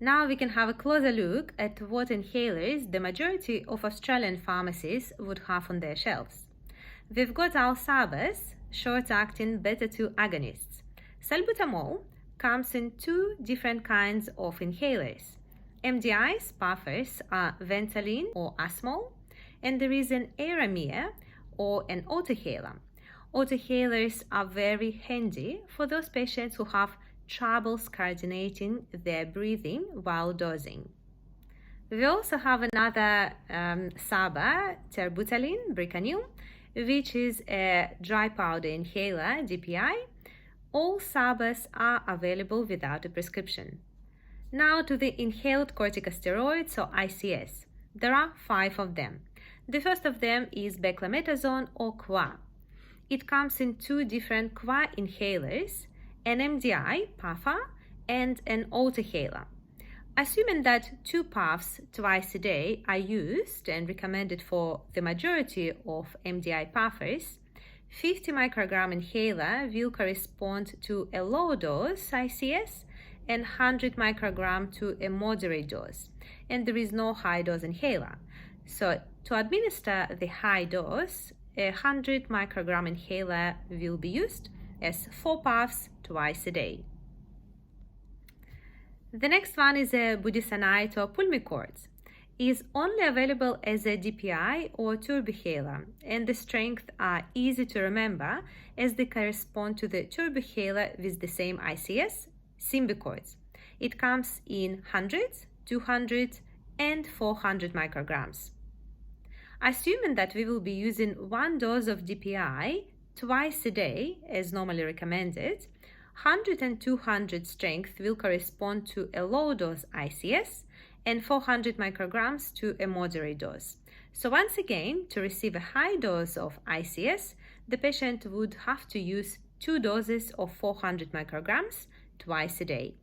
Now we can have a closer look at what inhalers the majority of Australian pharmacies would have on their shelves. We've got our SABAs, short-acting beta-2 agonists. Salbutamol comes in two different kinds of inhalers. MDI's puffers are Ventolin or Asthma, and there is an Aramir or an autoinhaler. Autoinhalers are very handy for those patients who have troubles coordinating their breathing while dosing. We also have another SABA, terbutaline, Bricanyl, which is a dry powder inhaler, DPI. All SABAs are available without a prescription. Now to the inhaled corticosteroids or ICS. There are 5 of them. The first of them is beclometasone or QA. It comes in 2 different QA inhalers, an MDI, PAFA, and an autoinhaler. Assuming that 2 puffs twice a day are used and recommended for the majority of MDI puffers, 50 microgram inhaler will correspond to a low dose ICS and 100 microgram to a moderate dose, and there is no high dose inhaler. So to administer the high dose, a 100 microgram inhaler will be used as 4 puffs twice a day. The next one is a budesonide or pulmicort. It is only available as a DPI or turbohaler, and the strengths are easy to remember as they correspond to the turbohaler with the same ICS, Symbicort. It comes in 100, 200, and 400 micrograms. Assuming that we will be using 1 dose of DPI twice a day as normally recommended, 100 and 200 strength will correspond to a low dose ICS and 400 micrograms to a moderate dose. So once again, to receive a high dose of ICS, the patient would have to use 2 doses of 400 micrograms twice a day.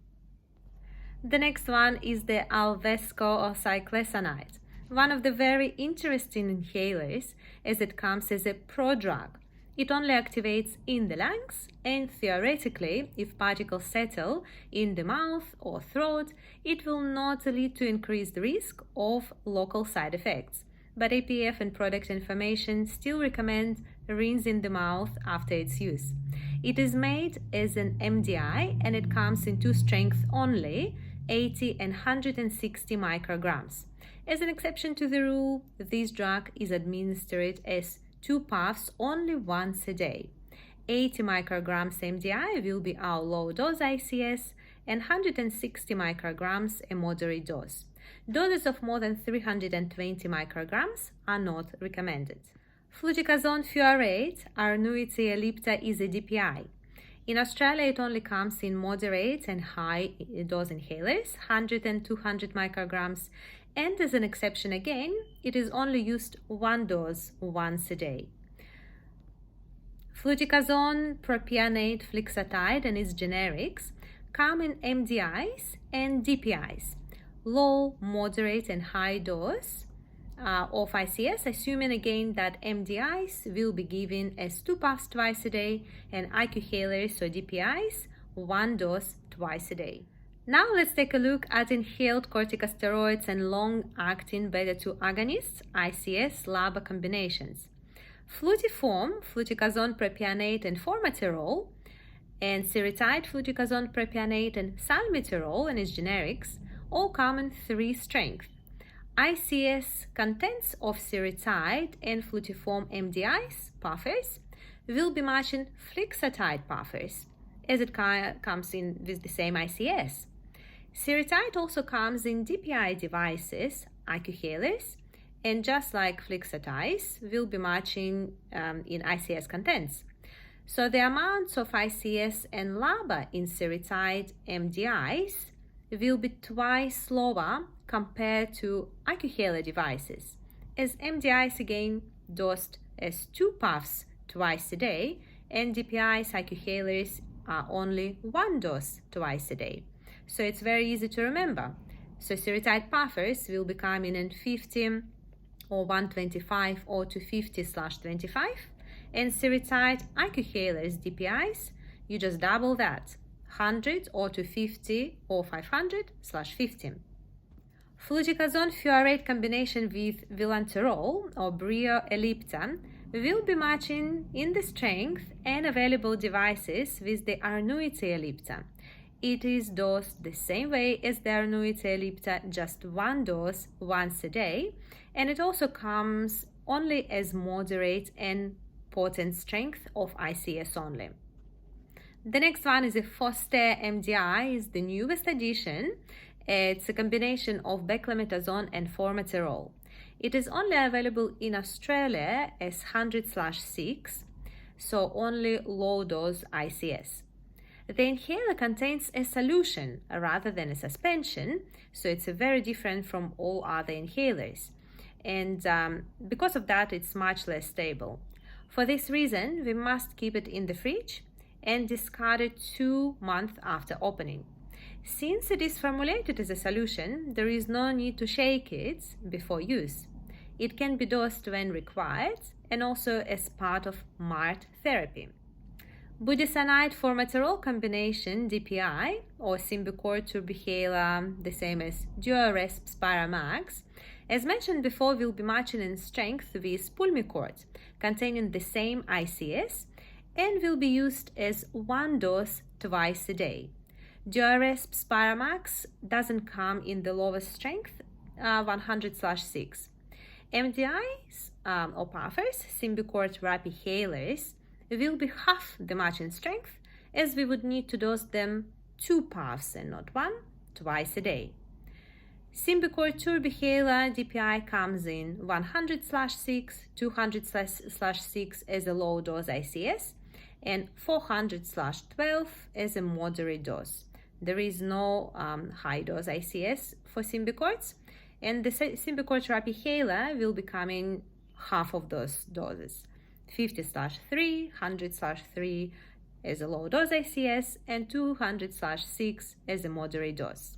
The next one is the Alvesco or cyclesonide, one of the very interesting inhalers as it comes as a prodrug. It only activates in the lungs, and theoretically, if particles settle in the mouth or throat, it will not lead to increased risk of local side effects. But APF and product information still recommend rinsing the mouth after its use. It is made as an MDI and it comes in 2 strengths only, 80 and 160 micrograms. As an exception to the rule, this drug is administered as 2 puffs only once a day. 80 micrograms MDI will be our low dose ICS and 160 micrograms a moderate dose. Doses of more than 320 micrograms are not recommended. Fluticasone fuarate, our annuity Ellipta, is a DPI. In Australia, it only comes in moderate and high dose inhalers, 100 and 200 micrograms, and as an exception again, it is only used 1 dose once a day. Fluticasone, propionate, flixatide, and its generics come in MDIs and DPIs, low, moderate, and high dose of ICS, assuming again that MDIs will be given as 2 puffs twice a day and IQhalers or DPIs 1 dose twice a day. Now let's take a look at inhaled corticosteroids and long-acting beta-2 agonists, ICS LABA combinations. Flutiform, fluticasone propionate and formoterol, and seretide, fluticasone propionate and salmeterol and its generics all come in 3 strengths. ICS contents of seretide and flutiform MDIs, puffers, will be matching flixatide puffers, as it comes in with the same ICS. Seretide also comes in DPI devices, IQhalers, and just like flixatides, will be matching in ICS contents. So the amounts of ICS and LABA in seretide MDIs will be twice lower compared to IQhaler devices, as MDIs again dosed as 2 puffs twice a day, and DPIs, IQhalers, are only 1 dose twice a day. So it's very easy to remember. So seretide puffers will be coming in 50 or 125 or 250/25, and seretide IQhalers DPIs, you just double that, 100 or 250 or 500/50. Fluticasone fuarate combination with vilanterol or Brio Ellipta will be matching in the strength and available devices with the Arnuity Ellipta. It is dosed the same way as the Arnuity Ellipta, just one dose once a day, and it also comes only as moderate and potent strength of ICS only. The next one is a Foster MDI, is the newest addition. It's a combination of beclometasone and formoterol. It is only available in Australia as 100/6, so only low dose ICS. The inhaler contains a solution rather than a suspension, so it's very different from all other inhalers. And because of that, it's much less stable. For this reason, we must keep it in the fridge and discard it 2 months after opening. Since it is formulated as a solution, there is no need to shake it before use. It can be dosed when required and also as part of MART therapy. Budesonide formoterol combination DPI or Symbicort Turbihaler, the same as Duoresp Spiramax, as mentioned before, will be matching in strength with Pulmicort, containing the same ICS, and will be used as one dose twice a day. Duoresp Spiramax doesn't come in the lowest strength, 100/6. MDIs or puffers, Symbicort Rapidhalers, will be half the matching strength, as we would need to dose them 2 puffs and not one, twice a day. Symbicort Turbihaler DPI comes in 100/6, 200/6 as a low dose ICS, and 400/12 as a moderate dose. There is no high dose ICS for Symbicorts, and the Symbicort Rapidhaler will be coming half of those doses. 50/3, 100/3 as a low dose ICS, and 200/6 as a moderate dose.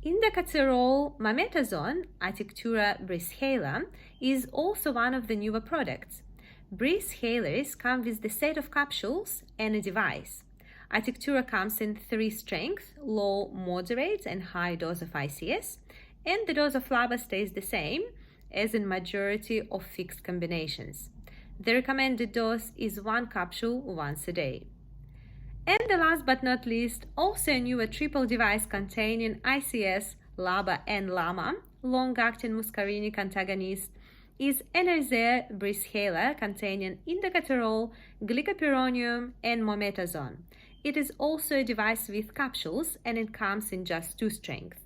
Indacaterol mometasone, Atectura Breezhaler, is also one of the newer products. Breezhalers come with the set of capsules and a device. Atectura comes in 3 strengths: low, moderate, and high dose of ICS, and the dose of LABA stays the same as in majority of fixed combinations. The recommended dose is 1 capsule once a day. And the last but not least, also a newer triple device containing ICS, LABA, and LAMA, long-acting muscarinic antagonist, is Enerzair Breezhaler containing indacaterol, glycopyrronium, and mometasone. It is also a device with capsules, and it comes in just 2 strengths.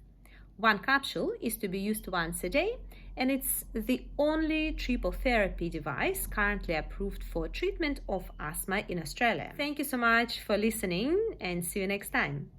1 capsule is to be used once a day, and it's the only triple therapy device currently approved for treatment of asthma in Australia. Thank you so much for listening, and see you next time.